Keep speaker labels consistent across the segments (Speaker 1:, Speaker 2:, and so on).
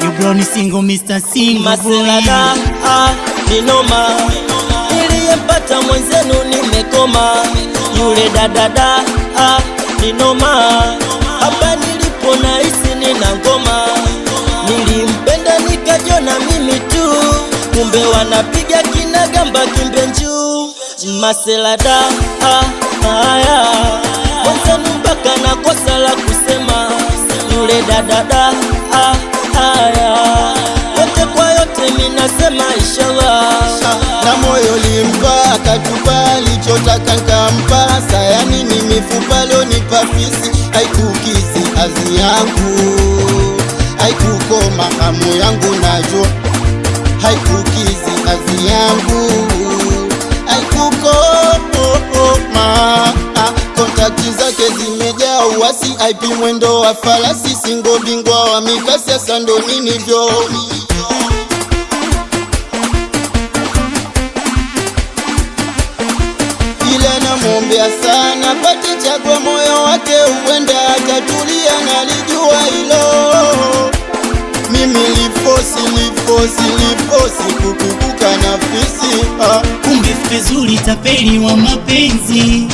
Speaker 1: You blown single Mr. Single
Speaker 2: Maselada, ni noma. Niliyempata mwenzenu nimekoma. Yule dadada, ni noma. Hapa nilipo nahisi nina ngoma. Nilimpenda nikajona mimi tu, kumbe wanapiga kinagamba kimbenju. Maselada, mwenzenu mpaka nakosa la kusema. Yule dadada, yote kwa yote minasema inshallah.
Speaker 3: Na moyo limpa akatupa alichotaka nkampa. Sayani ni mifupa leo nipa fisi. Haikukizi azi yangu, haikukoma hamu yangu najua. Haikukizi azi yangu, haikukoma. Kontakti zake zimejaa uwasi. IP mwendo wa falasi. Singo bingwa wa mikasi ya sando ninivyo. Ila namuombea sana pate chagua moyo wake uenda akatulia, nalijua hilo. Mimi lifosi kukubuka na fisi.
Speaker 1: Kumbe fezuli tapeli wa mapenzi.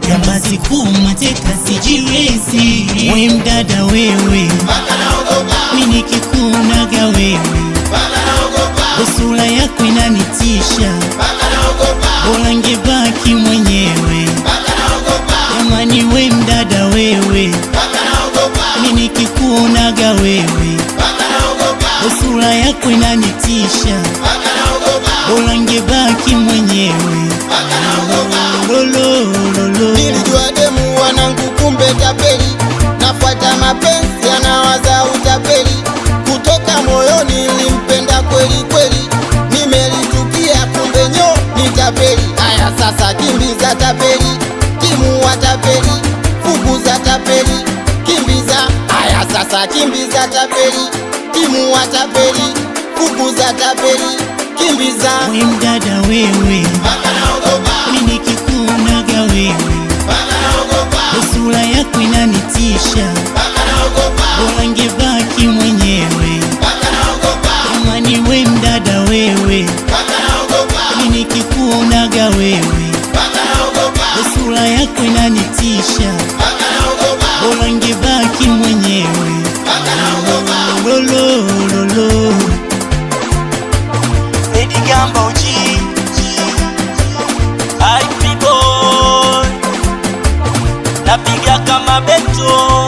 Speaker 1: Jambazi kumateka sijiwezi. We mdada wewe, mimi nikikuonaga wewe, sura yako inanitisha. Bora ngebaki mwenyewe. Jamani we mdada wewe, mimi nikikuonaga wewe, sura yako inanitisha. Bora ngebaki mwenyewe.
Speaker 3: Nilijua demu wanangu kumbe tapeli. Nafuata mapenzi anawaza utapeli. Kutoka moyoni nilimpenda kweli kweli. Nimelitukia kumbe nyo ni tapeli. Haya sasa kimbiza tapeli, timu wa tapeli, fukuza tapeli, kimbiza. Haya sasa kimbiza tapeli, timu wa tapeli, fukuza tapeli, kimbiza.
Speaker 1: We mdada wewe, mimi nikikuonaga wewe, sura yako inanitisha. Bora ngebaki mwenyewe. Jamani we mdada wewe, mimi nikikuonaga wewe, sura yako inanitisha. Bora ngebaki mwenyewe.
Speaker 2: Gamba uji IP boy, napiga kama beto.